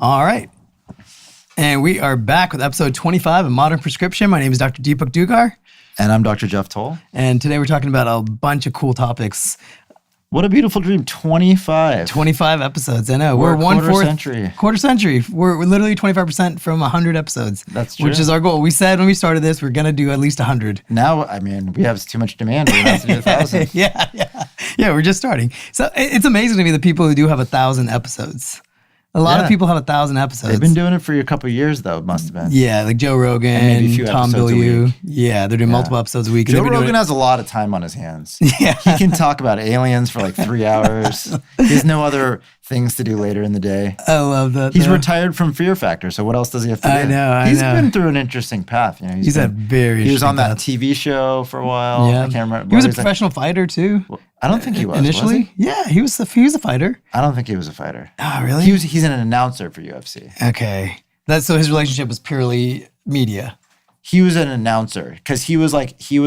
All right. And we are back with episode 25 of Modern Prescription. My name is Dr. Deepak Dugar. And I'm Dr. Jeff Toll. And today we're talking about a bunch of cool topics. What a beautiful dream. 25. 25 episodes. I know. We're a quarter 1/4 century. Quarter century. We're literally 25% from 100 episodes. That's true. Which is our goal. We said when we started this, we're going to do at least 100. Now, I mean, we have too much demand. We're going to have to do 1,000. Yeah, we're just starting. So it's amazing to me the people who do have 1,000 episodes. A lot of people have 1,000 episodes. They've been doing it for a couple of years, though, it must have been. Yeah, like Joe Rogan, And maybe a few Tom episodes a Bilyeu. week. Yeah, they're doing multiple episodes a week. Joe Rogan has a lot of time on his hands. Yeah. He can talk about aliens for like 3 hours. He has no other things to do later in the day. I love that. He's retired from Fear Factor, so what else does he have to do? I know. He's been through an interesting path. You know, he's had very He was on that interesting TV show for a while. Yeah. I can't remember. He was a professional fighter too. I don't think he was. Initially? Was he? Yeah, he was a fighter. I don't think he was a fighter. Oh, really? He's an announcer for UFC. Okay. So his relationship was purely media. He was an announcer because he was on a TV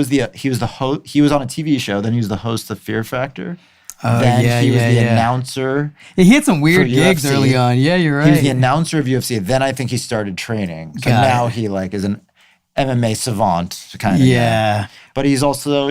show. Then he was the host of Fear Factor. Then he was the announcer. Yeah, he had some weird gigs UFC. early on. Yeah, you're right. He was the announcer of UFC. Then I think he started training. So now he is an MMA savant kind of guy. But he's also,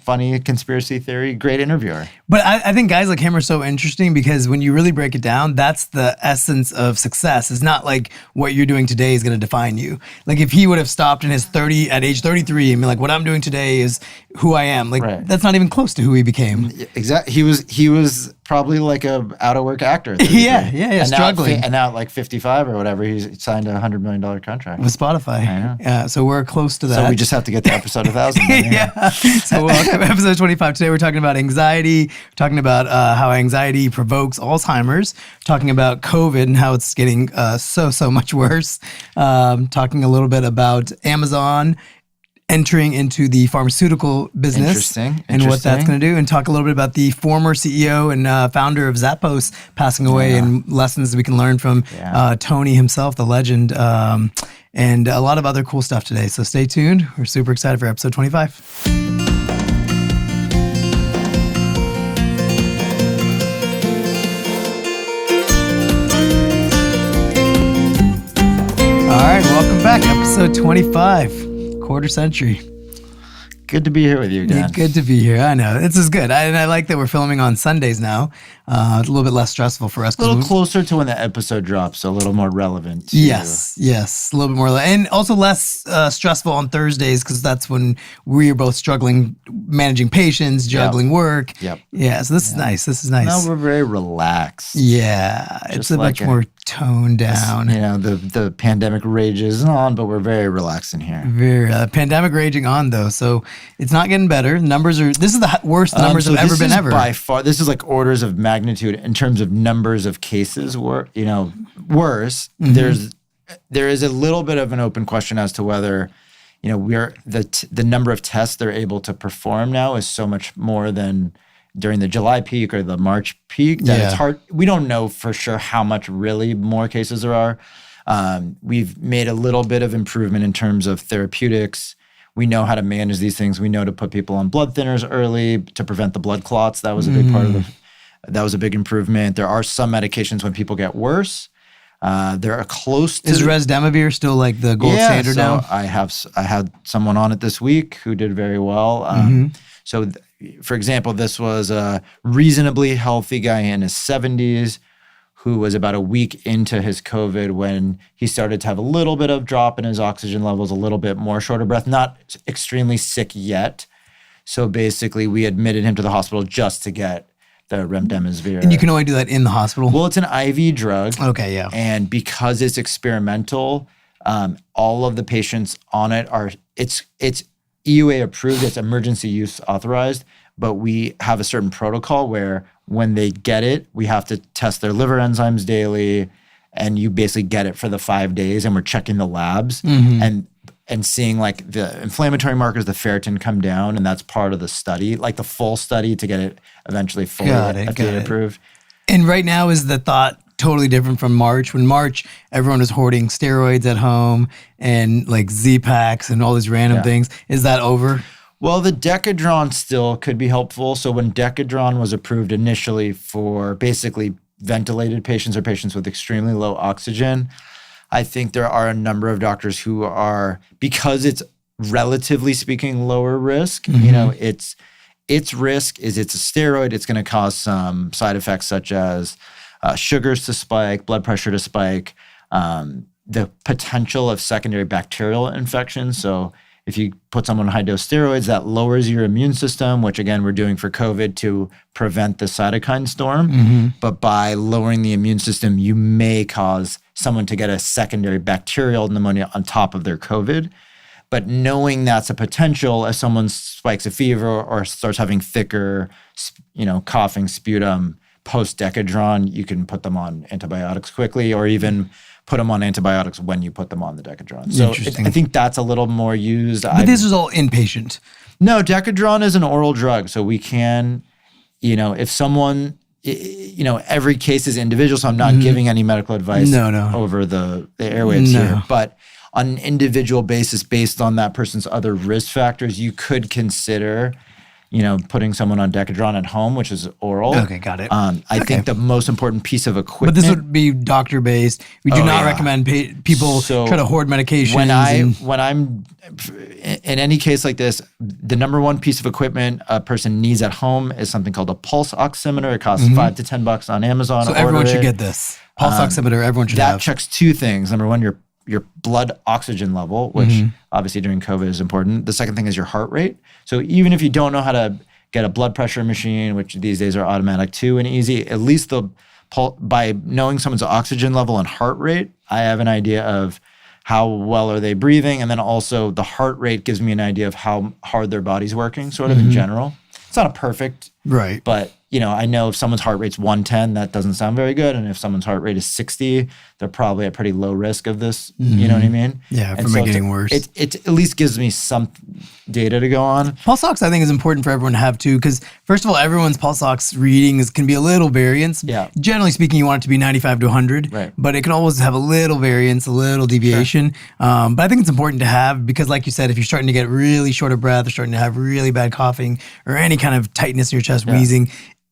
funny conspiracy theory, great interviewer. But I think guys like him are so interesting because when you really break it down, that's the essence of success. It's not like what you're doing today is going to define you. Like if he would have stopped at age 33 and been like, what I'm doing today is who I am. Like that's not even close to who he became. Exactly. He was probably like a out of work actor. Yeah, struggling. And now at like 55 or whatever, he's signed a $100 million contract. With Spotify. I know. Yeah, so we're close to that. So we just have to get to episode 1,000. Yeah. So welcome to episode 25. Today we're talking about anxiety. We're talking about how anxiety provokes Alzheimer's. We're talking about COVID and how it's getting so much worse. Talking a little bit about Amazon entering into the pharmaceutical business and what that's going to do, and talk a little bit about the former CEO and founder of Zappos passing away and lessons we can learn from Tony himself, the legend, and a lot of other cool stuff today. So stay tuned. We're super excited for episode 25. All right, welcome back. Episode 25, quarter century. Good to be here with you again. Good to be here. I know. This is good. I like that we're filming on Sundays now. A little bit less stressful for us. A little closer to when the episode drops, so a little more relevant. Yes. A little bit more. And also less stressful on Thursdays because that's when we are both struggling, managing patients, juggling work. Yep. Yeah, so this is nice. Now we're very relaxed. Yeah, it's much more toned down. The pandemic rages on, but we're very relaxed in here. Very pandemic raging on though, so it's not getting better. This is the worst numbers have ever been ever. By far, this is like orders of magnitude in terms of numbers of cases. Worse. Mm-hmm. There is a little bit of an open question as to whether the number of tests they're able to perform now is so much more than during the July peak or the March peak that it's hard. We don't know for sure how much really more cases there are. We've made a little bit of improvement in terms of therapeutics. We know how to manage these things. We know to put people on blood thinners early to prevent the blood clots. That was a big part of that was a big improvement. There are some medications when people get worse. There are close to... Is Resdemivir still like the gold standard now? I had someone on it this week who did very well. So, for example, this was a reasonably healthy guy in his 70s who was about a week into his COVID when he started to have a little bit of drop in his oxygen levels, a little bit more short of breath, not extremely sick yet. So basically, we admitted him to the hospital just to get the Remdesivir. And you can only do that in the hospital? Well, it's an IV drug. Okay, yeah. And because it's experimental, all of the patients on it it's EUA approved, it's emergency use authorized, but we have a certain protocol where when they get it, we have to test their liver enzymes daily, and you basically get it for the 5 days, and we're checking the labs and seeing like the inflammatory markers, the ferritin come down, and that's part of the study, like the full study to get it eventually fully FDA approved. And right now is the thought totally different from March. When March, everyone was hoarding steroids at home and like Z-Packs and all these random things. Is that over? Well, the Decadron still could be helpful. So when Decadron was approved initially for basically ventilated patients or patients with extremely low oxygen, I think there are a number of doctors who are, because it's relatively speaking lower risk, its risk is it's a steroid. It's going to cause some side effects such as sugars to spike, blood pressure to spike, the potential of secondary bacterial infections. So if you put someone on high-dose steroids, that lowers your immune system, which again, we're doing for COVID to prevent the cytokine storm. But by lowering the immune system, you may cause someone to get a secondary bacterial pneumonia on top of their COVID. But knowing that's a potential, as someone spikes a fever or starts having thicker, coughing, sputum, post-Decadron, you can put them on antibiotics quickly, or even put them on antibiotics when you put them on the Decadron. So I think that's a little more used. But this is all inpatient. No, Decadron is an oral drug. So we can, if someone, every case is individual. So I'm not giving any medical advice over the airwaves here. But on an individual basis, based on that person's other risk factors, you could consider putting someone on Decadron at home, which is oral. Okay, got it. I think the most important piece of equipment. But this would be doctor-based. We do not recommend people try to hoard medications. When I'm in any case like this, the number one piece of equipment a person needs at home is something called a pulse oximeter. It costs $5 to $10 on Amazon. So everyone should get this. Pulse oximeter, everyone should have. That checks two things. Number one, your blood oxygen level, which obviously during COVID is important. The second thing is your heart rate. So even if you don't know how to get a blood pressure machine, which these days are automatic too and easy, at least by knowing someone's oxygen level and heart rate, I have an idea of how well are they breathing. And then also the heart rate gives me an idea of how hard their body's working sort of in general. It's not a perfect, but I know if someone's heart rate's 110, that doesn't sound very good. And if someone's heart rate is 60, they're probably at pretty low risk of this. You know what I mean? Yeah, from it getting worse. It at least gives me some data to go on. Pulse ox, I think, is important for everyone to have too, because first of all, everyone's pulse ox readings can be a little variance. Yeah. Generally speaking, you want it to be 95 to 100, but it can always have a little variance, a little deviation. But I think it's important to have because, like you said, if you're starting to get really short of breath or starting to have really bad coughing or any kind of tightness in your chest, wheezing,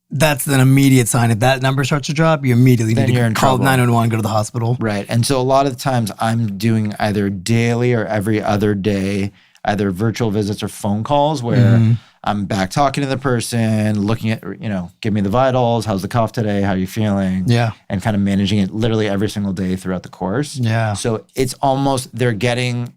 that's an immediate sign. If that number starts to drop, you immediately need to call 911, go to the hospital. Right. And so a lot of the times I'm doing either daily or every other day, either virtual visits or phone calls where I'm back talking to the person, looking at, give me the vitals, how's the cough today, how are you feeling? Yeah. And kind of managing it literally every single day throughout the course. Yeah. So it's almost, they're getting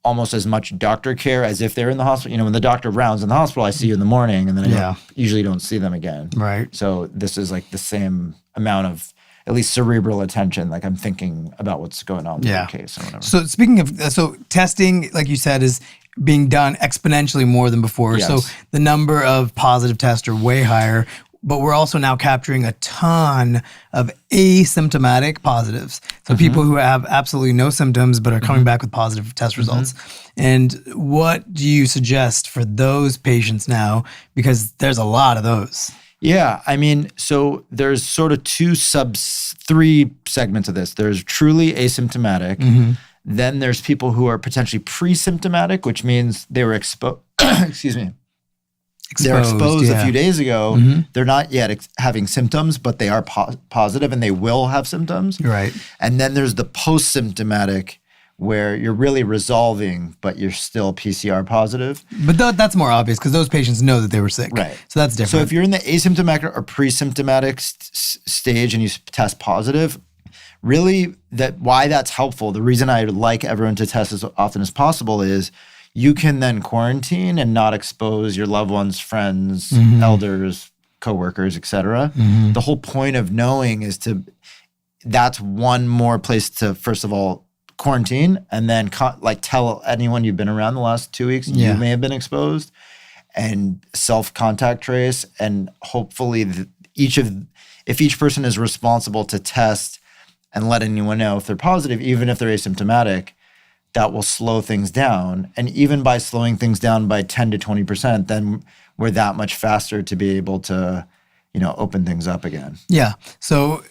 almost as much doctor care as if they're in the hospital. When the doctor rounds in the hospital, I see you in the morning and then I usually don't see them again. Right. So this is like the same amount of at least cerebral attention. Like I'm thinking about what's going on with the case or whatever. So speaking of, testing, like you said, is being done exponentially more than before. Yes. So the number of positive tests are way higher. But we're also now capturing a ton of asymptomatic positives. So people who have absolutely no symptoms but are coming back with positive test results. And what do you suggest for those patients now? Because there's a lot of those. Yeah, I mean, so there's sort of three segments of this. There's truly asymptomatic. Then there's people who are potentially pre-symptomatic, which means they were exposed. Excuse me. They're exposed a few days ago. They're not yet having symptoms, but they are positive and they will have symptoms. Right. And then there's the post-symptomatic where you're really resolving, but you're still PCR positive. But that's more obvious because those patients know that they were sick. Right. So that's different. So if you're in the asymptomatic or pre-symptomatic stage and you test positive, really why that's helpful, the reason I like everyone to test as often as possible is you can then quarantine and not expose your loved ones, friends, elders, coworkers, et cetera. The whole point of knowing is that's one more place to, first of all, quarantine and then tell anyone you've been around the last 2 weeks, you may have been exposed and self-contact trace. And hopefully if each person is responsible to test and let anyone know if they're positive, even if they're asymptomatic, that will slow things down. And even by slowing things down by 10 to 20%, then we're that much faster to be able to, open things up again. Yeah. So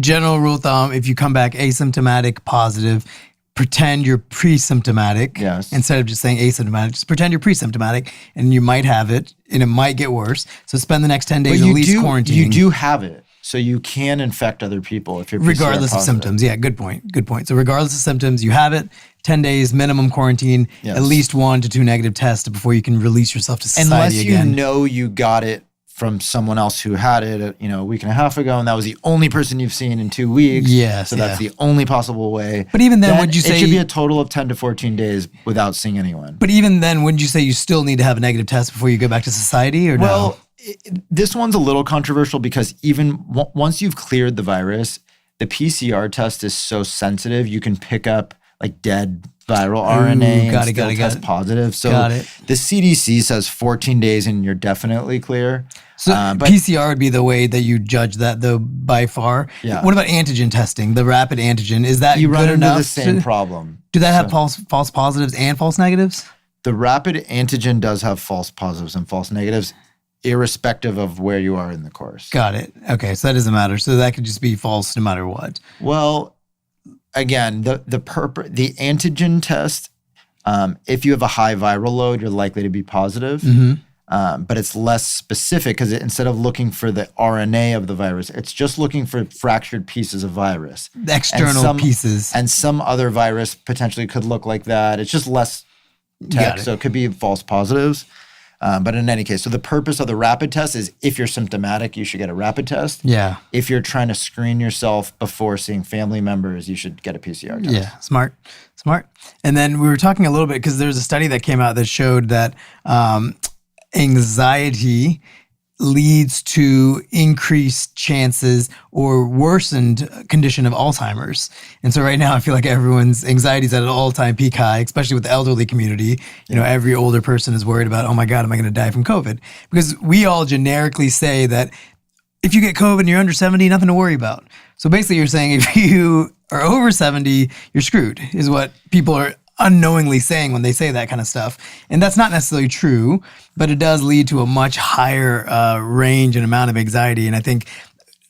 general rule of thumb, if you come back asymptomatic positive, pretend you're pre-symptomatic. Yes. Instead of just saying asymptomatic, just pretend you're pre-symptomatic and you might have it and it might get worse. So spend the next 10 days at least quarantining. You do have it. So you can infect other people if you're PCR Regardless of positive. symptoms. Yeah, good point. Good point. So regardless of symptoms, you have it, 10 days minimum quarantine, Yes. at least 1 to 2 negative tests before you can release yourself to society Unless you again. know you got it from someone else who had it, a week and a half ago, and that was the only person you've seen in 2 weeks. Yes, So that's yeah. the only possible way. But even then, would you say it should be a total of 10 to 14 days without seeing anyone? But even then, wouldn't you say you still need to have a negative test before you go back to society, or no? Well, this one's a little controversial because even once you've cleared the virus, the PCR test is so sensitive, you can pick up like dead viral RNA and still test positive. So the CDC says 14 days and you're definitely clear. So but PCR would be the way that you judge that, though, by far. Yeah. What about antigen testing, the rapid antigen? Is that you good run into enough? the same problem. Do that have false positives and false negatives? The rapid antigen does have false positives and false negatives, irrespective of where you are in the course. Got it. Okay, so that doesn't matter. So that could just be false no matter what. Well, again, the antigen test, if you have a high viral load, you're likely to be positive. But it's less specific because instead of looking for the RNA of the virus, it's just looking for fractured pieces of virus. The external pieces. And some other virus potentially could look like that. It's just less text, so it could be false positives. But in any case, so the purpose of the rapid test is if you're symptomatic, you should get a rapid test. Yeah. If you're trying to screen yourself before seeing family members, you should get a PCR test. Yeah, smart. And then we were talking a little bit because there's a study that came out that showed that anxiety leads to increased chances or worsened condition of Alzheimer's. And so right now I feel like everyone's anxiety is at an all-time peak high, especially with the elderly community. Every older person is worried about, oh my God, am I going to die from COVID? Because we all generically say that if you get COVID and you're under 70, nothing to worry about. So basically you're saying if you are over 70, you're screwed, is what people are unknowingly saying when they say that kind of stuff. And that's not necessarily true, but it does lead to a much higher range and amount of anxiety. And I think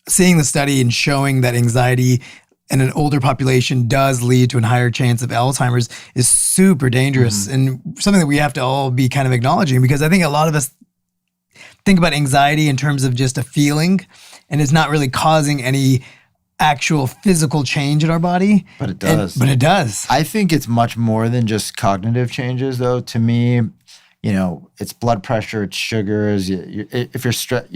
seeing the study and showing that anxiety in an older population does lead to a higher chance of Alzheimer's is super dangerous and something that we have to all be kind of acknowledging, because I think a lot of us think about anxiety in terms of just a feeling and it's not really causing any actual physical change in our body. But it does. But it does. I think it's much more than just cognitive changes, though. To me, it's blood pressure, it's sugars. If you're stressed,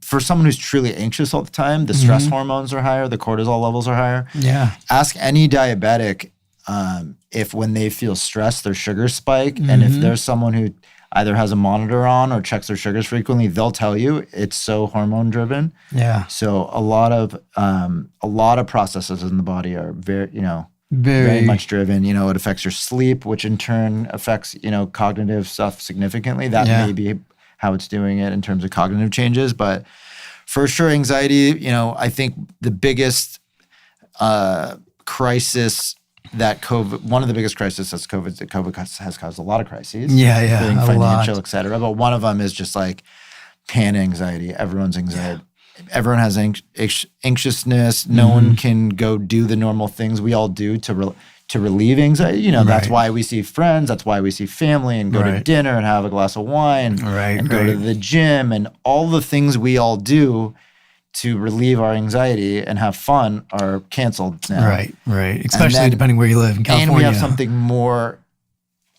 for someone who's truly anxious all the time, the stress hormones are higher, the cortisol levels are higher. Yeah. Ask any diabetic if when they feel stressed, their sugars spike. And if there's someone who either has a monitor on or checks their sugars frequently, they'll tell you it's so hormone driven. Yeah. So a lot of processes in the body are very much driven. It affects your sleep, which in turn affects, cognitive stuff significantly. That may be how it's doing it in terms of cognitive changes. But for sure, anxiety, I think the biggest crisis that one of the biggest crises that COVID has caused a lot of crises. Including financial, et cetera. But one of them is just like pan anxiety. Everyone's anxiety. Everyone has anxiousness. No one can go do the normal things we all do to relieve anxiety. That's why we see friends. That's why we see family and go to dinner and have a glass of wine and go to the gym, and all the things we all do to relieve our anxiety and have fun are canceled now. Right. Especially depending where you live in California. And we have something more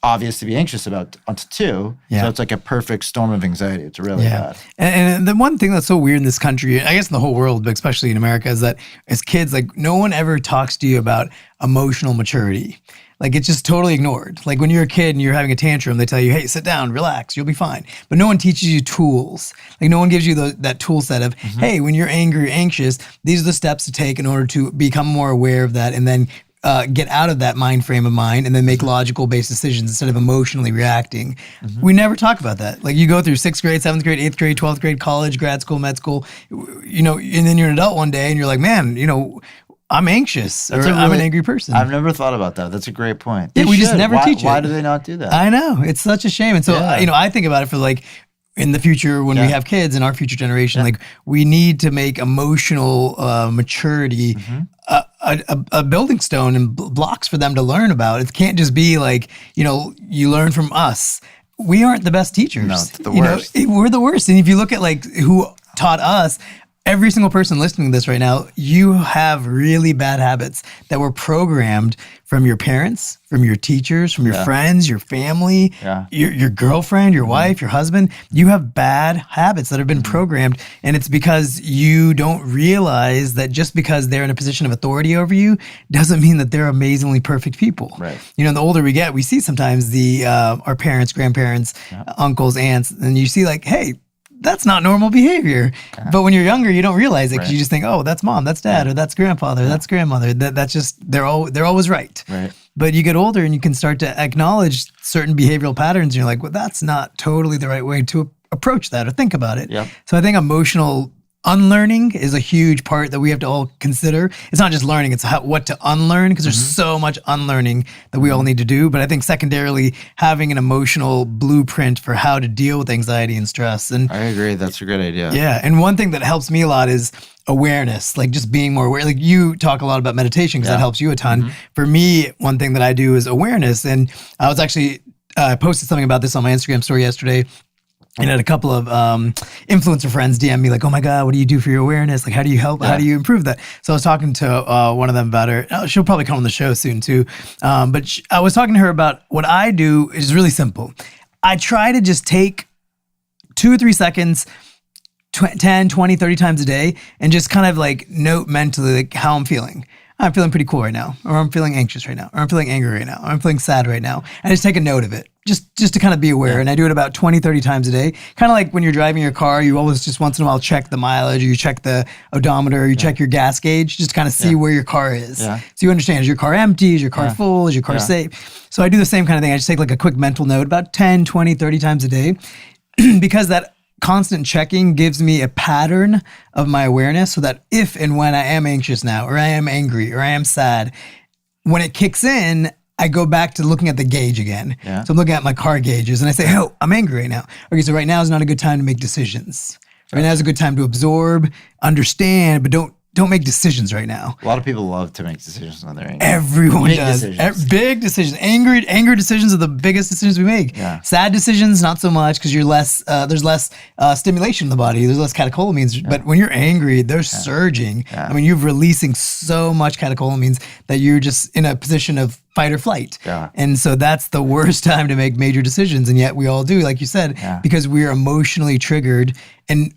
obvious to be anxious about too. So it's like a perfect storm of anxiety. It's really bad. And the one thing that's so weird in this country, I guess in the whole world, but especially in America, is that as kids, like no one ever talks to you about emotional maturity. Like it's just totally ignored. Like when you're a kid and you're having a tantrum, they tell you, hey, sit down, relax, you'll be fine. But no one teaches you tools. Like no one gives you that tool set of, hey, when you're angry or anxious, these are the steps to take in order to become more aware of that and then get out of that mind frame of mind and then make logical based decisions instead of emotionally reacting. We never talk about that. Like you go through 6th grade, 7th grade, 8th grade, 12th grade, college, grad school, med school, and then you're an adult one day and you're like, man, I'm anxious or I'm an angry person. I've never thought about that. That's a great point. Yeah, we just never teach it. Why do they not do that? I know. It's such a shame. And so, I think about it for like in the future when we have kids in our future generation, like we need to make emotional maturity a building stone and blocks for them to learn about. It can't just be like, you learn from us. We aren't the best teachers. No, it's the worst. We're the worst. And if you look at like who taught us, every single person listening to this right now, you have really bad habits that were programmed from your parents, from your teachers, from your friends, your family, your girlfriend, your wife, your husband. You have bad habits that have been programmed. And it's because you don't realize that just because they're in a position of authority over you doesn't mean that they're amazingly perfect people. Right. You know, the older we get, we see sometimes our parents, grandparents, uncles, aunts, and you see like, hey, that's not normal behavior. But when you're younger, you don't realize it because you just think, oh, that's mom, that's dad, or that's grandfather, that's grandmother. That's just, they're always right. Right. But you get older and you can start to acknowledge certain behavioral patterns. And you're like, well, that's not totally the right way to approach that or think about it. Yep. So I think emotional unlearning is a huge part that we have to all consider. It's not just learning, it's what to unlearn, because there's so much unlearning that we all need to do. But I think secondarily, having an emotional blueprint for how to deal with anxiety and stress. And I agree. That's a great idea. yeah. And one thing that helps me a lot is awareness, like just being more aware. Like you talk a lot about meditation because that helps you a ton. For me, one thing that I do is awareness. And I was actually posted something about this on my Instagram story yesterday. And had a couple of influencer friends DM me like, oh my God, what do you do for your awareness? Like, how do you help? How do you improve that? So I was talking to one of them about her. She'll probably come on the show soon too. But I was talking to her about what I do is really simple. I try to just take 2 or 3 seconds, 10, 20, 30 times a day and just kind of like note mentally like how I'm feeling. I'm feeling pretty cool right now, or I'm feeling anxious right now, or I'm feeling angry right now, or I'm feeling sad right now. And I just take a note of it, just to kind of be aware. And I do it about 20, 30 times a day. Kind of like when you're driving your car, you always just once in a while check the mileage, or you check the odometer, or you check your gas gauge, just to kind of see where your car is. So you understand, is your car empty? Is your car full? Is your car safe? So I do the same kind of thing. I just take like a quick mental note about 10, 20, 30 times a day because that constant checking gives me a pattern of my awareness so that if and when I am anxious now, or I am angry, or I am sad, when it kicks in, I go back to looking at the gauge again. So I'm looking at my car gauges and I say, oh, I'm angry right now. Okay, so right now is not a good time to make decisions. Right now is a good time to absorb, understand, but don't make decisions right now. A lot of people love to make decisions when they're angry. Everyone does. Big decisions. Angry decisions are the biggest decisions we make. Sad decisions, not so much because there's less stimulation in the body. There's less catecholamines. But when you're angry, they're surging. I mean, you're releasing so much catecholamines that you're just in a position of fight or flight. And so that's the worst time to make major decisions. And yet we all do, like you said, because we're emotionally triggered, and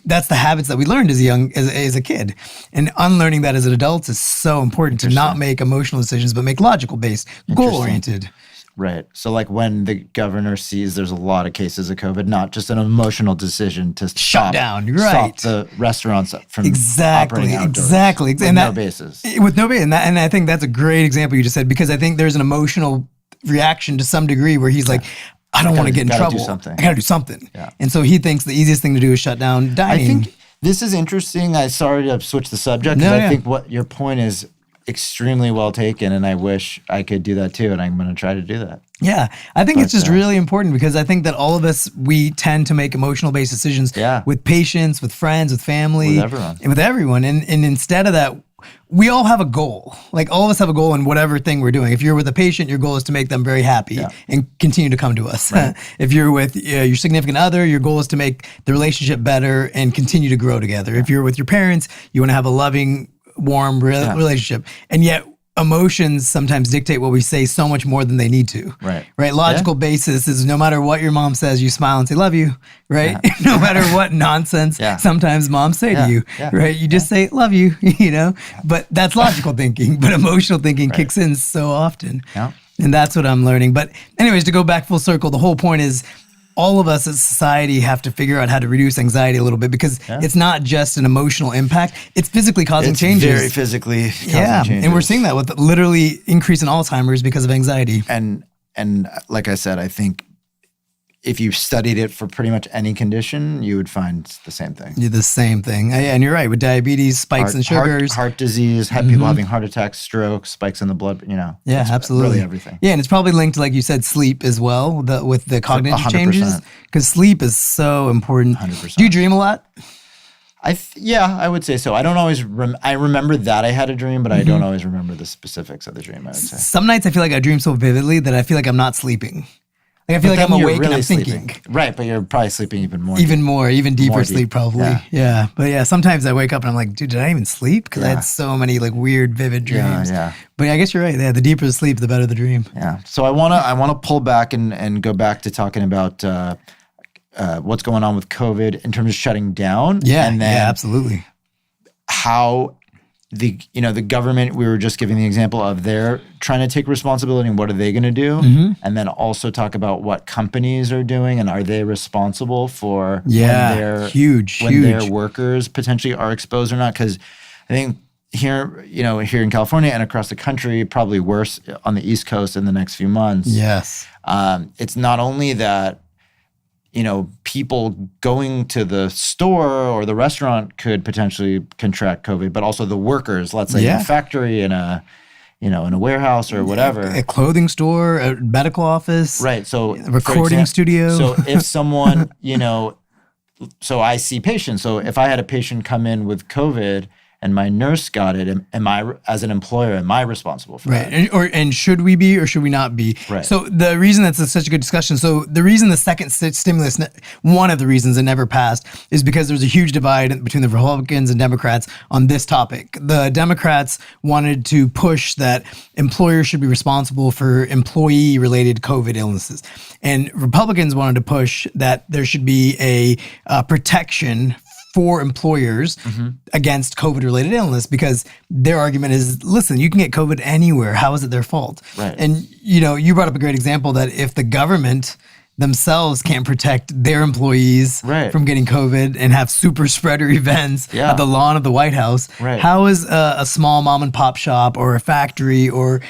that's the habits that we learned as a kid. And unlearning that as an adult is so important to not make emotional decisions, but make logical based, goal oriented. Right. So like when the governor sees there's a lot of cases of COVID, not just an emotional decision to shut down, stop the restaurants from operating outdoors. Exactly. With no basis. With no basis. And I think that's a great example you just said, because I think there's an emotional reaction to some degree where he's like, I don't want to get in trouble. I got to do something. And so he thinks the easiest thing to do is shut down dining. I think this is interesting. Sorry to switch the subject. I think what your point is extremely well taken, and I wish I could do that too, and I'm going to try to do that. Yeah, I think it's just really important because I think that all of us, we tend to make emotional-based decisions with patients, with friends, with family. With everyone. And instead of that, we all have a goal. Like all of us have a goal in whatever thing we're doing. If you're with a patient, your goal is to make them very happy and continue to come to us. If you're with your significant other, your goal is to make the relationship better and continue to grow together. If you're with your parents, you want to have a loving, warm relationship. And yet emotions sometimes dictate what we say so much more than they need to. Right. Logical basis is no matter what your mom says, you smile and say, love you. Right. No matter what nonsense sometimes moms say to you. Right. You just say, love you, but that's logical thinking, but emotional thinking kicks in so often. And that's what I'm learning. But anyways, to go back full circle, the whole point is all of us as society have to figure out how to reduce anxiety a little bit because it's not just an emotional impact. It's physically causing changes. Very physically causing changes. And we're seeing that with literally increase in Alzheimer's because of anxiety. And like I said, I think if you studied it for pretty much any condition, you would find the same thing. The same thing. And you're right. With diabetes, spikes in sugars. Heart disease, people having heart attacks, strokes, spikes in the blood, Yeah, absolutely. Really everything. Yeah, and it's probably linked to, like you said, sleep as well, with the cognitive 100%. changes. Because sleep is so important. 100%. Do you dream a lot? I would say so. I don't always I remember that I had a dream, but I don't always remember the specifics of the dream, I would say. Some nights I feel like I dream so vividly that I feel like I'm not sleeping. Like I feel But like I'm then you're awake and really I'm sleeping. thinking. Right, but you're probably sleeping even more. Even deeper More sleep deep. probably. Yeah. But yeah, sometimes I wake up and I'm like, dude, did I even sleep? Because I Yeah. had so many like weird, vivid dreams. Yeah. But yeah, I guess you're right. Yeah, the deeper the sleep, the better the dream. Yeah. So I wanna pull back and go back to talking about what's going on with COVID in terms of shutting down. Yeah. And then yeah, absolutely. how the government, we were just giving the example of they're trying to take responsibility and what are they going to do, and then also talk about what companies are doing and are they responsible for huge. when their workers potentially are exposed or not. Because I think here in California and across the country, probably worse on the East Coast in the next few months. Yes. It's not only that people going to the store or the restaurant could potentially contract COVID, but also the workers, let's say in a factory, in a warehouse or whatever. A clothing store, a medical office. Right. So a recording studio. So if someone, so I see patients. So if I had a patient come in with COVID and my nurse got it, am I, as an employer, am I responsible for that? And should we be or should we not be? Right. So the reason that's such a good discussion, so the reason the second stimulus, one of the reasons it never passed is because there's a huge divide between the Republicans and Democrats on this topic. The Democrats wanted to push that employers should be responsible for employee-related COVID illnesses. And Republicans wanted to push that there should be a protection for employers against COVID-related illness, because their argument is, listen, you can get COVID anywhere. How is it their fault? Right. And you brought up a great example that if the government themselves can't protect their employees from getting COVID and have super spreader events at the lawn of the White House, how is a small mom and pop shop or a factory or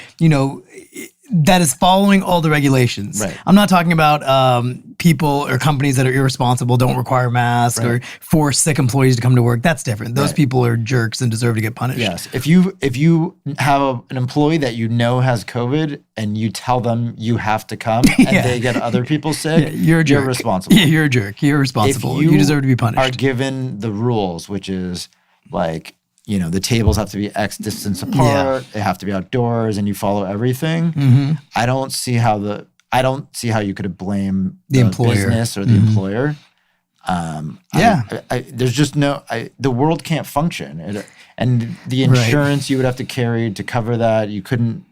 that is following all the regulations? Right. I'm not talking about people or companies that are irresponsible, don't require masks, or force sick employees to come to work. That's different. Those people are jerks and deserve to get punished. Yes. If you have an employee that has COVID and you tell them you have to come and they get other people sick, you're a jerk. You're responsible. Yeah, you're a jerk. You're responsible. You deserve to be punished. Are given the rules, which is like, the tables have to be X distance apart. They have to be outdoors, and you follow everything. I don't see how you could blame the employer, business or the employer. There's just the world can't function, and the insurance you would have to carry to cover that, you couldn't.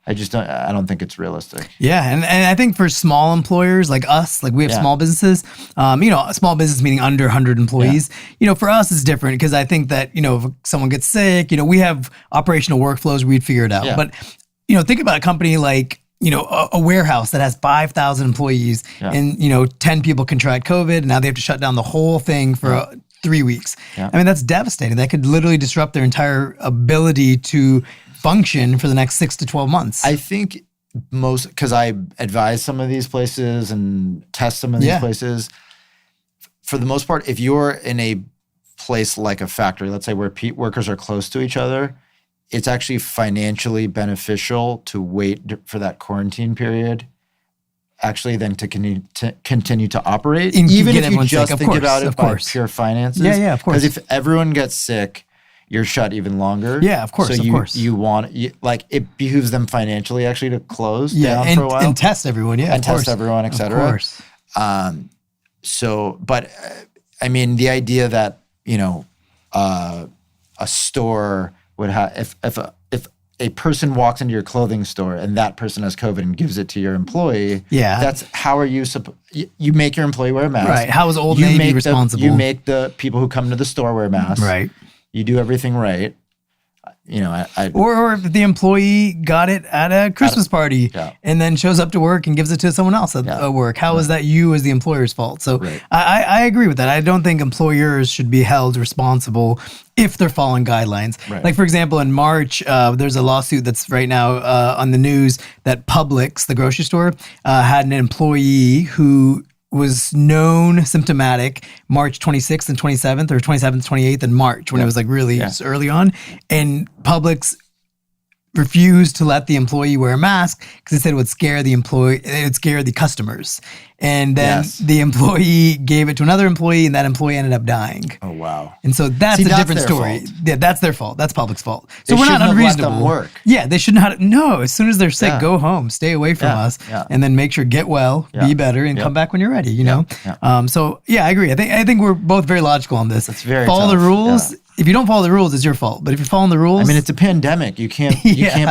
I don't think it's realistic. Yeah. And I think for small employers like us, like we have small businesses, small business meaning under 100 employees, for us it's different because I think that, if someone gets sick, we have operational workflows, we'd figure it out. Yeah. But, think about a company like, a warehouse that has 5,000 employees and, 10 people contract COVID and now they have to shut down the whole thing for 3 weeks. Yeah. I mean, that's devastating. That could literally disrupt their entire ability to function for the next 6 to 12 months. I think because I advise some of these places and test some of these places, for the most part, if you're in a place like a factory, let's say where workers are close to each other, it's actually financially beneficial to wait for that quarantine period, actually then to continue to operate, even if you just think about it by pure finances. Yeah, of course. Because if everyone gets sick, you're shut even longer. Yeah, of course. So it behooves them financially actually to close down for a while and test everyone. Yeah, and test everyone, et cetera. Of course. I mean, the idea that a store would have if a person walks into your clothing store and that person has COVID and gives it to your employee, that's how are you you make your employee wear a mask. Right. How is Old Navy responsible? You make the people who come to the store wear masks. Right. You do everything right. Or if the employee got it at a Christmas party and then shows up to work and gives it to someone else at work. How is that you as the employer's fault? So I agree with that. I don't think employers should be held responsible if they're following guidelines. Right. Like, for example, in March, there's a lawsuit that's right now on the news that Publix, the grocery store, had an employee who was known symptomatic March 26th and 27th or 27th, 28th in March when it was like really early on. And Publix refused to let the employee wear a mask because they said it would scare the customers. And then the employee gave it to another employee, and that employee ended up dying. Oh, wow. And so that's a different story. Fault. Yeah, that's their fault. That's public's fault. So They we're not shouldn't have let unreasonable. them work. Yeah, they should not. No, as soon as they're sick, go home, stay away from us, and then make sure get well, be better, and come back when you're ready. You know. So yeah, I agree. I think we're both very logical on this. It's very follow tough. the rules. If you don't follow the rules, it's your fault. But if you're following the rules, I mean, it's a pandemic. You can't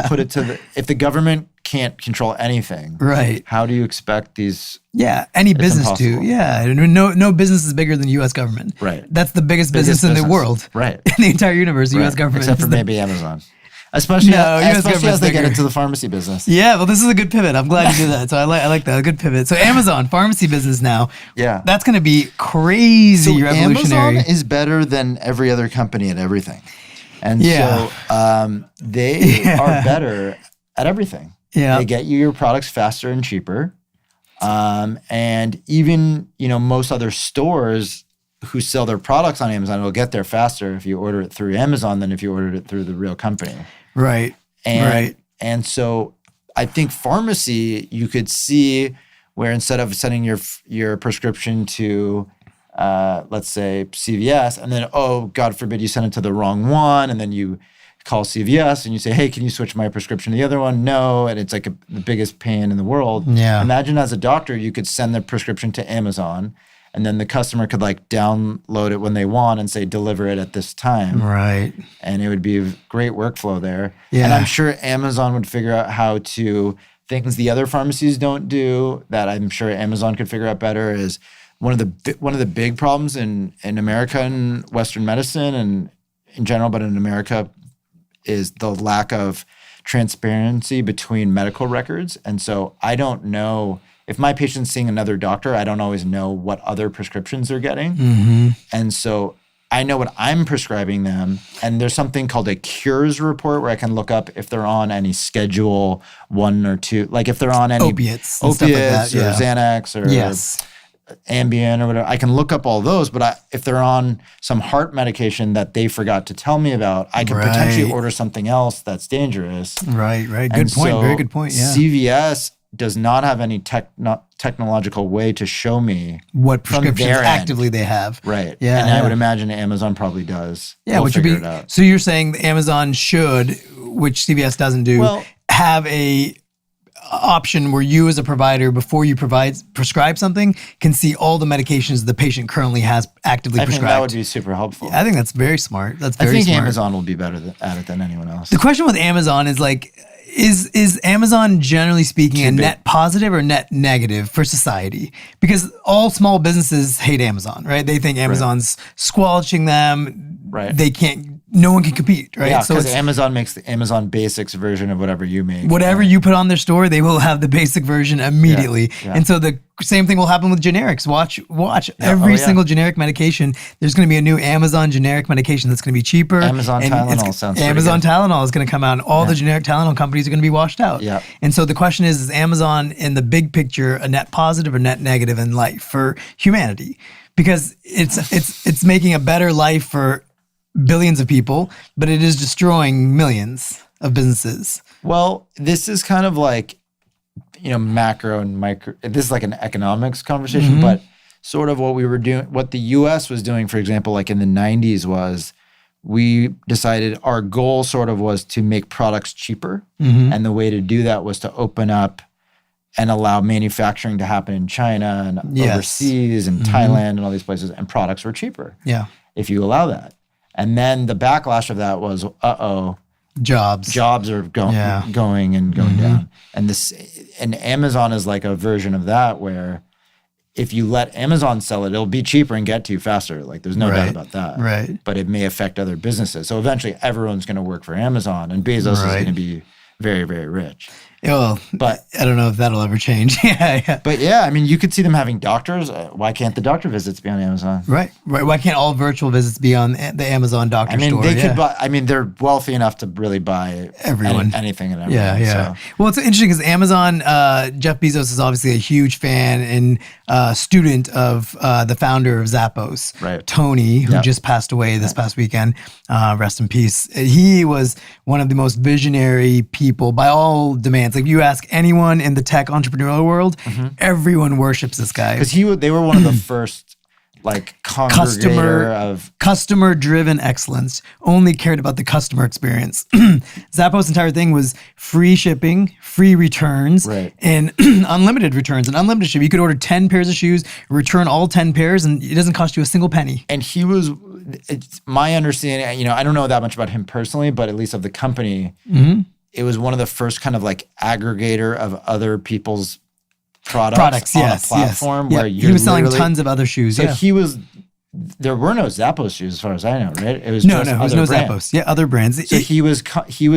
put it to if the government can't control anything. Right. How do you expect these? Yeah, any business impossible. to. Yeah, no business is bigger than the U.S. government. Right. That's the biggest business in the world. Right. In the entire universe, the U.S. government. Except for maybe Amazon. Especially, especially as they get into the pharmacy business. Yeah, well, this is a good pivot. I'm glad you did that. So I like that. A good pivot. So Amazon, pharmacy business now. Yeah. That's going to be crazy revolutionary. Amazon is better than every other company at everything. And Yeah. so they are better at everything. Yeah. They get you your products faster and cheaper. And even, most other stores who sell their products on Amazon will get there faster if you order it through Amazon than if you ordered it through the real company. Right. And so I think pharmacy, you could see where instead of sending your prescription to, let's say, CVS, and then, oh, God forbid you send it to the wrong one, and then you call CVS and you say, hey, can you switch my prescription to the other one? No, and it's like the biggest pain in the world. Yeah. Imagine as a doctor, you could send the prescription to Amazon, and then the customer could download it when they want and say, deliver it at this time. Right. And it would be a great workflow there. Yeah. And I'm sure Amazon would figure out how to, things the other pharmacies don't do that I'm sure Amazon could figure out better is one of the big problems in America and Western medicine and in general, but in America, is the lack of transparency between medical records. And so I don't know if my patient's seeing another doctor, I don't always know what other prescriptions they're getting. Mm-hmm. And so I know what I'm prescribing them. And there's something called a cures report where I can look up if they're on any schedule 1 or 2, like if they're on any opiates and stuff like that, or Xanax or Ambien or whatever. I can look up all those, but if they're on some heart medication that they forgot to tell me about, I could potentially order something else that's dangerous. Right. Good point. Very good point. Yeah. CVS does not have any technological way to show me what prescriptions actively they have. Right. Yeah. And I would imagine Amazon probably does. Yeah, which would be, so you're saying Amazon should, which CVS doesn't do, have a option where you as a provider, before you prescribe something, can see all the medications the patient currently has actively prescribed. I think that would be super helpful. Yeah, I think that's very smart. I think Amazon will be better at it than anyone else. The question with Amazon is is Amazon generally speaking a net positive or net negative for society? Because all small businesses hate Amazon, right? They think Amazon's squelching them. Right. No one can compete, right? Yeah, because Amazon makes the Amazon Basics version of whatever you make. Whatever you put on their store, they will have the basic version immediately. Yeah. And so the same thing will happen with generics. Watch every single generic medication. There's going to be a new Amazon generic medication that's going to be cheaper. Amazon Tylenol sounds pretty Amazon good. Tylenol is going to come out, and all the generic Tylenol companies are going to be washed out. Yeah. And so the question is Amazon in the big picture a net positive or net negative in life for humanity? Because it's making a better life for billions of people, but it is destroying millions of businesses. Well, this is kind of like, macro and micro. This is like an economics conversation, but sort of what we were doing, what the US was doing, for example, like in the 90s was we decided our goal sort of was to make products cheaper. And the way to do that was to open up and allow manufacturing to happen in China and overseas and Thailand and all these places, and products were cheaper. Yeah. If you allow that. And then the backlash of that was, jobs are going down. And Amazon is like a version of that where if you let Amazon sell it, it'll be cheaper and get to you faster. Like there's no doubt about that. Right. But it may affect other businesses. So eventually everyone's going to work for Amazon and Bezos is going to be very, very rich. Well, But I don't know if that'll ever change. Yeah. but yeah, I mean, you could see them having doctors. Why can't the doctor visits be on Amazon? Right. Why can't all virtual visits be on the Amazon doctor I mean, store? they could buy. I mean, they're wealthy enough to really buy Everyone. anything and everything. Yeah. So. Well, it's interesting because Amazon, Jeff Bezos is obviously a huge fan and student of the founder of Zappos, Right. Tony, who Yep. just passed away this past weekend. Rest in peace. He was one of the most visionary people by all demands. Like, you ask anyone in the tech entrepreneurial world, everyone worships this guy. Because they were one of the first like congregator of Customer-driven excellence, only cared about the customer experience. Zappos' entire thing was free shipping, free returns, Right. and unlimited returns and unlimited shipping. You could order 10 pairs of shoes, return all 10 pairs, and it doesn't cost you a single penny. and he was. It's my understanding. You know, I don't know that much about him personally, but at least of the company, it was one of the first kind of like aggregator of other people's products on a platform where he was selling tons of other shoes. So Yeah. he was. There were no Zappos shoes, as far as I know, right? It was No, just there was other no brands. Zappos. Yeah, other brands. So he was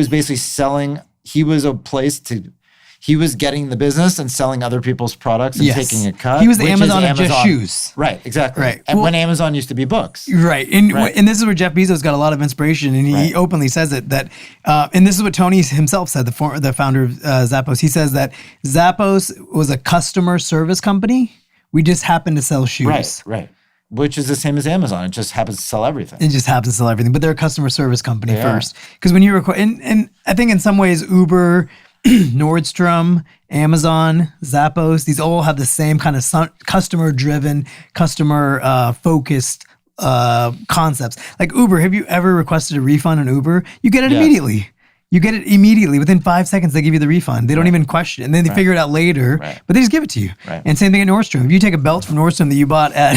basically selling. He was a place to. He was getting the business and selling other people's products and Yes. taking a cut. He was the which is Amazon of just shoes. Right, exactly. Right. And Well- when Amazon used to be books. Right. And, Right. and this is where Jeff Bezos got a lot of inspiration, and he Right. openly says it, that, and this is what Tony himself said, the founder of Zappos. He says that Zappos was a customer service company. We just happen to sell shoes. Right. Which is the same as Amazon. It just happens to sell everything. It just happens to sell everything, but they're a customer service company They are. first. Because when you require, and I think in some ways Uber, Nordstrom, Amazon, Zappos, these all have the same kind of customer-driven, customer-focused concepts. Like Uber, have you ever requested a refund on Uber? You get it Yes. immediately. You get it immediately. Within 5 seconds, they give you the refund. They don't even question it. And then they figure it out later, Right. but they just give it to you. Right. And same thing at Nordstrom. If you take a belt from Nordstrom that you bought at,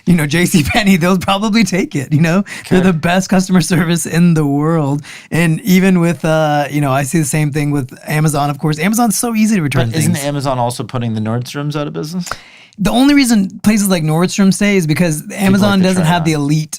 JCPenney, they'll probably take it, They're the best customer service in the world. And even with, I see the same thing with Amazon, of course. Amazon's so easy to return But things. isn't Amazon also putting the Nordstroms out of business? The only reason places like Nordstrom stay is because Amazon to doesn't try it have the on. elite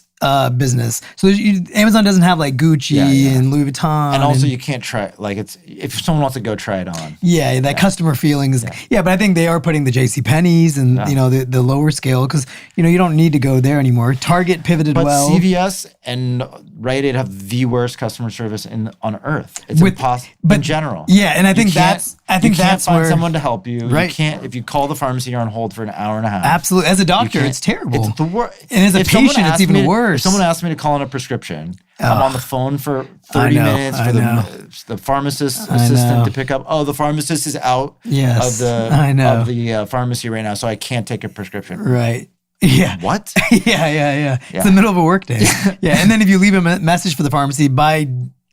business. So Amazon doesn't have like Gucci Yeah. and Louis Vuitton. And also, you can't try. Like, it's if someone wants to go try it on. Yeah, that customer feeling is. Yeah, but I think they are putting the J.C. Penney's and the lower scale because you don't need to go there anymore. Target pivoted But well. CVS and Rite Aid have the worst customer service on earth. It's impossible in general. Yeah, and I think You can't that's find where someone to help you. Right. You can't if you call the pharmacy, you're on hold for an hour and a half. absolutely as a doctor, can't- it's terrible. It's the worst. And as a patient, it's even worse. If someone asked me to call in a prescription, I'm on the phone for 30 know, minutes I for know. the pharmacist know. assistant to pick up. Oh, the pharmacist is out Yes, I of know. the pharmacy right now, so I can't take a prescription. Right. Yeah. What? Yeah. It's the middle of a workday. Yeah. And then if you leave a message for the pharmacy, by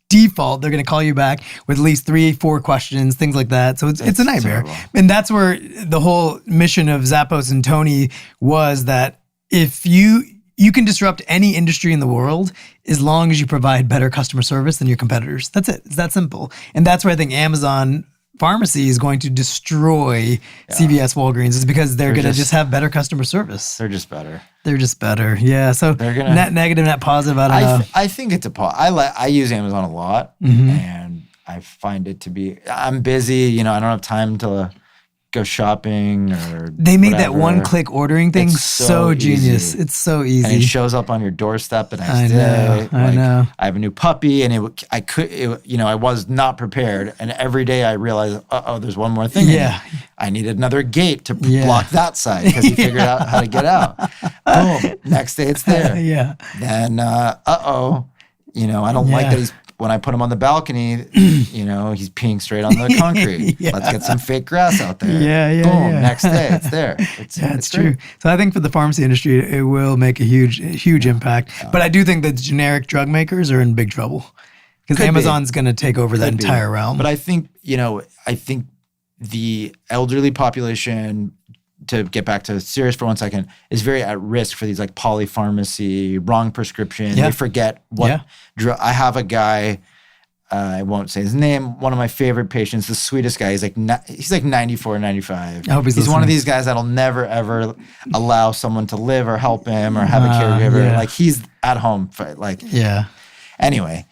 default, they're going to call you back with at least 3-4 questions, things like that. So it's a nightmare. terrible. And that's where the whole mission of Zappos and Tony was that if you can disrupt any industry in the world as long as you provide better customer service than your competitors. That's it. It's that simple. And that's where I think Amazon Pharmacy is going to destroy CVS, Walgreens, is because they're going to just have better customer service. They're just better. They're just better. Yeah. So They're gonna- net negative, net positive. I don't know. I think it's I use Amazon a lot, and I find it to be. I'm busy. I don't have time to go shopping or. They made that whatever. one-click ordering thing It's so so genius. easy. It's so And it easy. shows up on your doorstep the next I know, day. I know. I have a new puppy, and I was not prepared. And every day I realized, there's one more thing. Yeah. I needed another gate to Yeah. block that side because he figured out how to get out. Boom. Next day it's there. Yeah. Then, I don't like that when I put him on the balcony, he's peeing straight on the concrete. Yeah. Let's get some fake grass out there. Yeah. Boom. Next day it's there. It's great. true. So I think for the pharmacy industry, it will make a huge impact. But I do think that generic drug makers are in big trouble because Could be. Amazon's going to take over that Could be. entire realm. But I think the elderly population, to get back to serious for 1 second, is very at risk for these like polypharmacy, wrong prescription. Yeah. They forget what drug. I have a guy, I won't say his name, one of my favorite patients, the sweetest guy. He's like 94, 95. I hope he's one listening. of these guys that'll never ever allow someone to live or help him or have a caregiver. Yeah. Like he's at home for yeah. Anyway,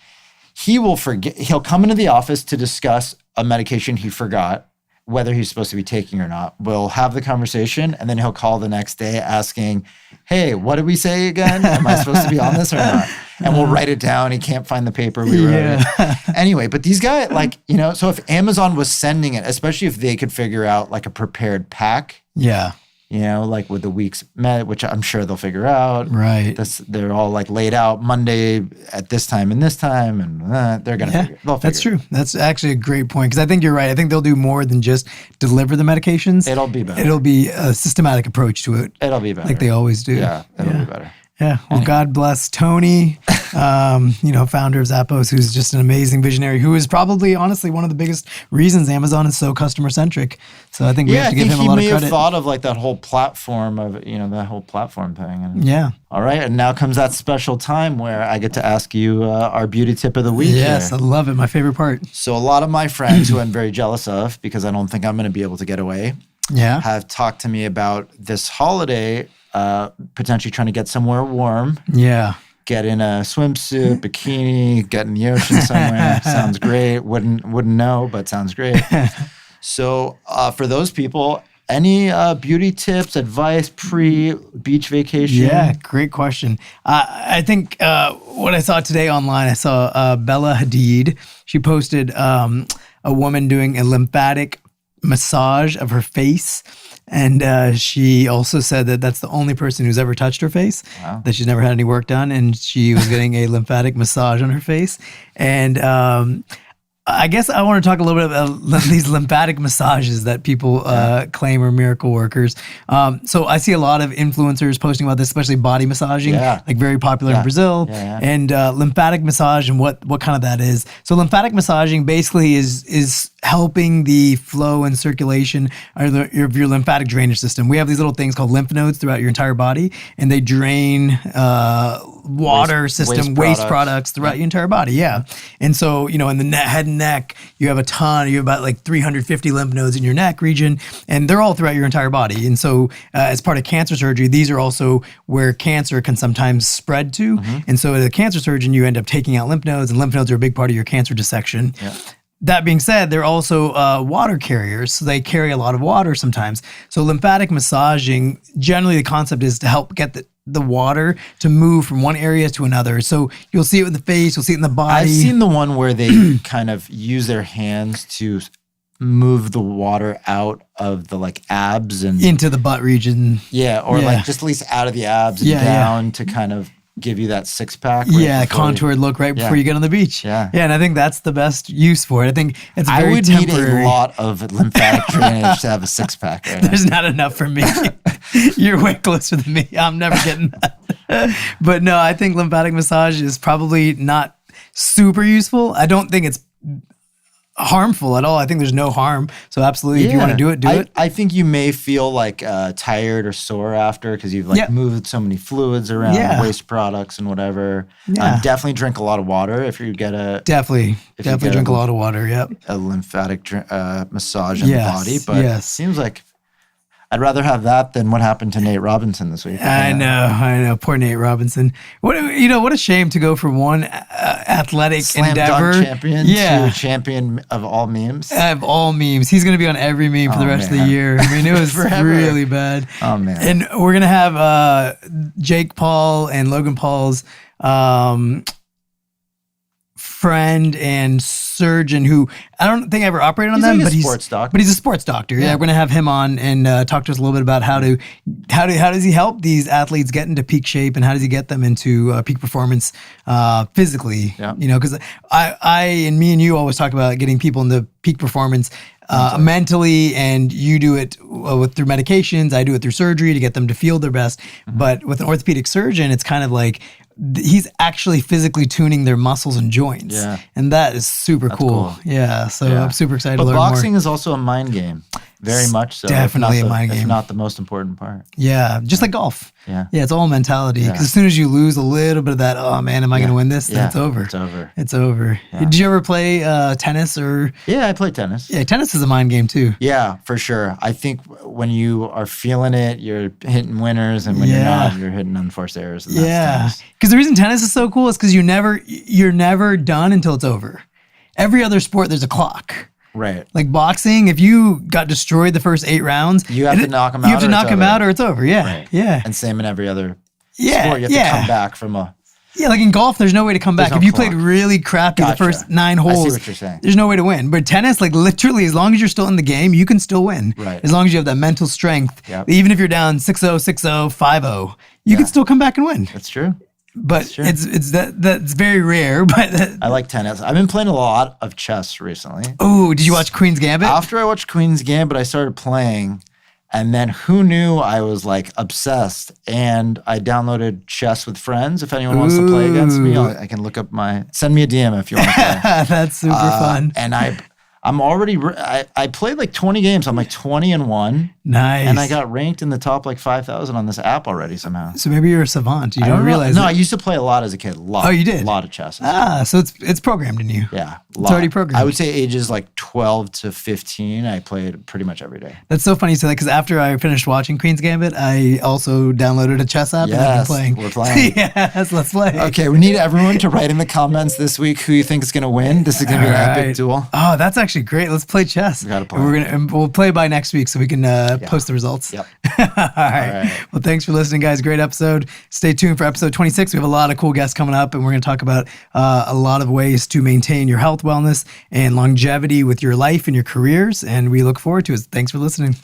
he will forget. He'll come into the office to discuss a medication he forgot, whether he's supposed to be taking or not. We'll have the conversation, and then he'll call the next day asking, hey, what did we say again? Am I supposed to be on this or not? And we'll write it down. He can't find the paper we wrote it. Anyway, but these guys, like, so if Amazon was sending it, especially if they could figure out like a prepared pack. Yeah. Like with the week's med, which I'm sure they'll figure out. Right. They're all like laid out Monday at this time and this time, and they're going to figure it. That's true. That's actually a great point, because I think you're right. I think they'll do more than just deliver the medications. It'll be better. It'll be a systematic approach to it. It'll be better. Like they always do. Yeah, it'll be better. Yeah. Well, God bless Tony, founder of Zappos, who's just an amazing visionary, who is probably, honestly, one of the biggest reasons Amazon is so customer centric. So I think we have to give him a lot of credit. He may have thought of like that whole platform of, that whole platform thing. And, all right. And now comes that special time where I get to ask you our beauty tip of the week. Yes, I love it. My favorite part. So a lot of my friends who I'm very jealous of, because I don't think I'm going to be able to get away, have talked to me about this holiday potentially trying to get somewhere warm. Yeah. Get in a swimsuit, bikini, get in the ocean somewhere. Sounds great. Wouldn't know, but sounds great. So for those people, any beauty tips, advice pre-beach vacation? Yeah, great question. I think what I saw today online, I saw Bella Hadid. She posted a woman doing a lymphatic massage of her face. And she also said that that's the only person who's ever touched her face, that she's never had any work done. And she was getting a lymphatic massage on her face. And I guess I want to talk a little bit about these lymphatic massages that people claim are miracle workers. So I see a lot of influencers posting about this, especially body massaging, like very popular in Brazil. And lymphatic massage and what kind of that is. So lymphatic massaging basically is helping the flow and circulation of your lymphatic drainage system. We have these little things called lymph nodes throughout your entire body, and they drain water system, waste products throughout your entire body. Yeah. And so, in the head and neck, you have about like 350 lymph nodes in your neck region, and they're all throughout your entire body. And so as part of cancer surgery, these are also where cancer can sometimes spread to. And so as a cancer surgeon, you end up taking out lymph nodes, and lymph nodes are a big part of your cancer dissection. That being said, they're also water carriers, so they carry a lot of water sometimes. So lymphatic massaging, generally the concept is to help get the water to move from one area to another. So you'll see it in the face, you'll see it in the body. I've seen the one where they kind of use their hands to move the water out of the like abs and into the butt region. Like just at least out of the abs and down to kind of give you that six pack. Contoured look right before you get on the beach. And I think that's the best use for it. I think it's very I would temporary. Need a lot of lymphatic drainage to have a six pack. There's not enough for me. You're way closer than me. I'm never getting that. But no, I think lymphatic massage is probably not super useful. I don't think it's harmful at all. I think there's no harm. So absolutely, if you want to do it, do it. I think you may feel like tired or sore after because you've moved so many fluids around, waste products and whatever. Definitely drink a lot of water if you get a... Definitely drink a lot of water, a lymphatic massage in the body. But it seems like I'd rather have that than what happened to Nate Robinson this week. I know. Poor Nate Robinson. What a shame to go from one athletic Slam endeavor dunk champion to a champion of all memes. Of all memes. He's going to be on every meme for the rest of the year. I mean, it was really bad. Oh, man. And we're going to have Jake Paul and Logan Paul's friend and surgeon who I don't think ever operated on them, but he's a sports doctor. Yeah, we're gonna have him on and talk to us a little bit about how does he help these athletes get into peak shape and how does he get them into peak performance physically? Because I and me and you always talk about getting people into peak performance mentally, and you do it through medications. I do it through surgery to get them to feel their best. But with an orthopedic surgeon, it's kind of like he's actually physically tuning their muscles and joints. And that is super cool. Yeah. So I'm super excited to learn more. But boxing is also a mind game. Very much so. Definitely a mind If game. not the most important part. Yeah, just like golf. Yeah. Yeah, it's all mentality. Because as soon as you lose a little bit of that, oh man, am I going to win this? Then it's over. It's over. It's over. Did you ever play tennis or? Yeah, I play tennis. Yeah, tennis is a mind game too. Yeah, for sure. I think when you are feeling it, you're hitting winners, and when you're not, you're hitting unforced errors. And that's tennis. Because the reason tennis is so cool is because you're never done until it's over. Every other sport, there's a clock. Right. Like boxing, if you got destroyed the first 8 rounds, you have to knock them out. You have to knock them out, or it's over. Yeah, right. Yeah. And same in every other sport. You have to come back from a. Yeah, like in golf, there's no way to come back. No if you clock. played really crappy the first 9 holes, I see what you're saying. There's no way to win. But tennis, like literally, as long as you're still in the game, you can still win. Right. As long as you have that mental strength. Yep. Even if you're down 6-0, 6-0, 5-0, you can still come back and win. That's true. But that's very rare. But I like tennis. I've been playing a lot of chess recently. Oh, did you watch Queen's Gambit? After I watched Queen's Gambit, I started playing, and then who knew I was like obsessed? And I downloaded Chess with Friends. If anyone wants to play against me, I can look up send me a DM if you want to play. That's super fun. And I'm already. I played like 20 games. I'm like 20-1. Nice. And I got ranked in the top like 5,000 on this app already somehow. So maybe you're a savant. You don't realize No, it. I used to play a lot as a kid. Oh, you did? A lot of chess. So it's programmed in you. Yeah. It's already programmed. I would say ages like 12 to 15, I played pretty much every day. That's so funny you say that because after I finished watching Queen's Gambit, I also downloaded a chess app and I've been playing. We're playing. Yes, let's play. Okay, we need everyone to write in the comments this week who you think is going to win. This is going to be an epic duel. Oh, that's actually great. Let's play chess. We got to play. And we'll play by next week so we can post the results. Yep. All right. Well, thanks for listening, guys. Great episode. Stay tuned for episode 26. We have a lot of cool guests coming up, and we're going to talk about a lot of ways to maintain your health, wellness, and longevity with your life and your careers. And we look forward to it. Thanks for listening.